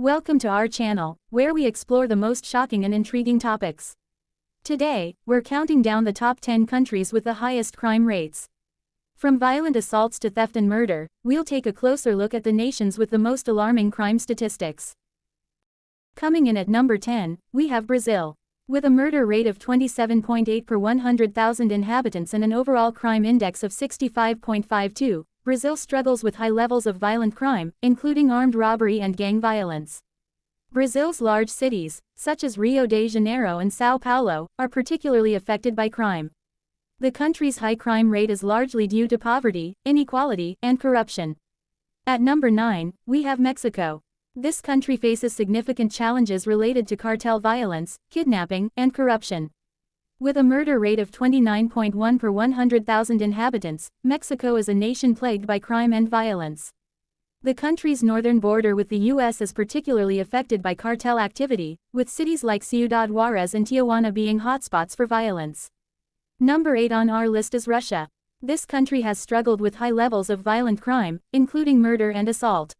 Welcome to our channel, where we explore the most shocking and intriguing topics. Today, we're counting down the top 10 countries with the highest crime rates. From violent assaults to theft and murder, we'll take a closer look at the nations with the most alarming crime statistics. Coming in at number 10, we have Brazil. With a murder rate of 27.8 per 100,000 inhabitants and an overall crime index of 65.52, Brazil struggles with high levels of violent crime, including armed robbery and gang violence. Brazil's large cities, such as Rio de Janeiro and São Paulo, are particularly affected by crime. The country's high crime rate is largely due to poverty, inequality, and corruption. At number 9, we have Mexico. This country faces significant challenges related to cartel violence, kidnapping, and corruption. With a murder rate of 29.1 per 100,000 inhabitants, Mexico is a nation plagued by crime and violence. The country's northern border with the U.S. is particularly affected by cartel activity, with cities like Ciudad Juarez and Tijuana being hotspots for violence. Number 8 on our list is Russia. This country has struggled with high levels of violent crime, including murder and assault.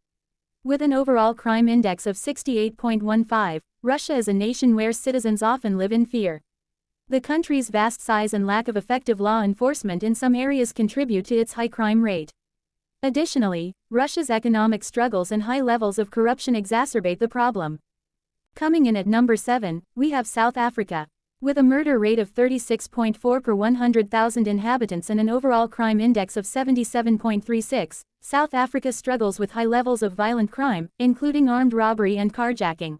With an overall crime index of 68.15, Russia is a nation where citizens often live in fear. The country's vast size and lack of effective law enforcement in some areas contribute to its high crime rate. Additionally, Russia's economic struggles and high levels of corruption exacerbate the problem. Coming in at number 7, we have South Africa. With a murder rate of 36.4 per 100,000 inhabitants and an overall crime index of 77.36, South Africa struggles with high levels of violent crime, including armed robbery and carjacking.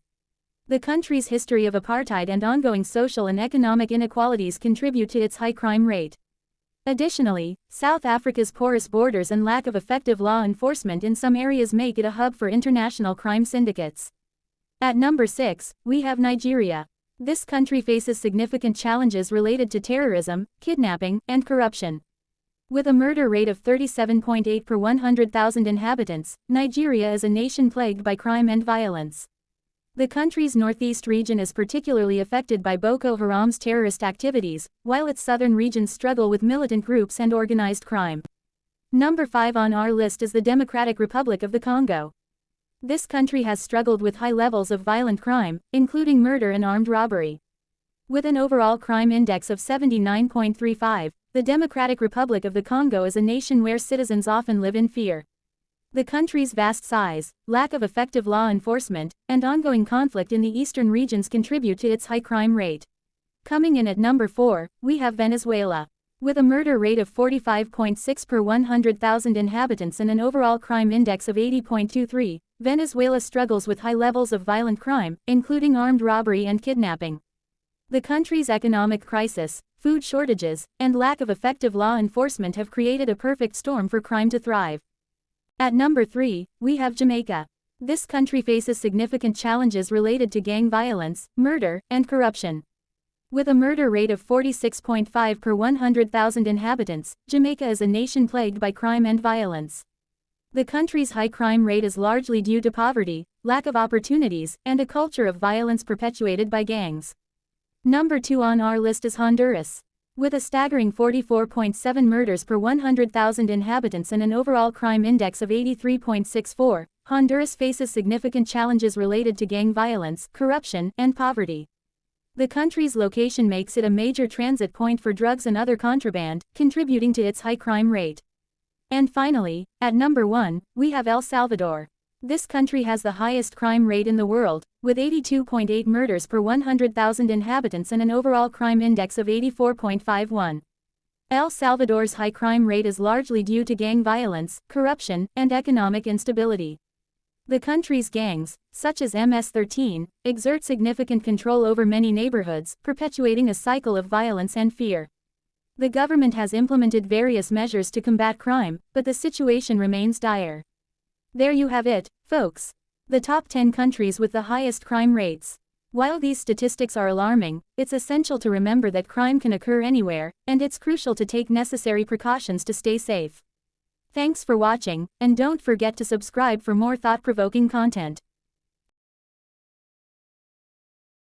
The country's history of apartheid and ongoing social and economic inequalities contribute to its high crime rate. Additionally, South Africa's porous borders and lack of effective law enforcement in some areas make it a hub for international crime syndicates. At number 6, we have Nigeria. This country faces significant challenges related to terrorism, kidnapping, and corruption. With a murder rate of 37.8 per 100,000 inhabitants, Nigeria is a nation plagued by crime and violence. The country's northeast region is particularly affected by Boko Haram's terrorist activities, while its southern regions struggle with militant groups and organized crime. Number 5 on our list is the Democratic Republic of the Congo. This country has struggled with high levels of violent crime, including murder and armed robbery. With an overall crime index of 79.35, the Democratic Republic of the Congo is a nation where citizens often live in fear. The country's vast size, lack of effective law enforcement, and ongoing conflict in the eastern regions contribute to its high crime rate. Coming in at number 4, we have Venezuela. With a murder rate of 45.6 per 100,000 inhabitants and an overall crime index of 80.23, Venezuela struggles with high levels of violent crime, including armed robbery and kidnapping. The country's economic crisis, food shortages, and lack of effective law enforcement have created a perfect storm for crime to thrive. At number 3, we have Jamaica. This country faces significant challenges related to gang violence, murder, and corruption. With a murder rate of 46.5 per 100,000 inhabitants, Jamaica is a nation plagued by crime and violence. The country's high crime rate is largely due to poverty, lack of opportunities, and a culture of violence perpetuated by gangs. Number 2 on our list is Honduras. With a staggering 44.7 murders per 100,000 inhabitants and an overall crime index of 83.64, Honduras faces significant challenges related to gang violence, corruption, and poverty. The country's location makes it a major transit point for drugs and other contraband, contributing to its high crime rate. And finally, at number 1, we have El Salvador. This country has the highest crime rate in the world, with 82.8 murders per 100,000 inhabitants and an overall crime index of 84.51. El Salvador's high crime rate is largely due to gang violence, corruption, and economic instability. The country's gangs, such as MS-13, exert significant control over many neighborhoods, perpetuating a cycle of violence and fear. The government has implemented various measures to combat crime, but the situation remains dire. There you have it, folks. The top 10 countries with the highest crime rates. While these statistics are alarming, it's essential to remember that crime can occur anywhere, and it's crucial to take necessary precautions to stay safe. Thanks for watching, and don't forget to subscribe for more thought-provoking content.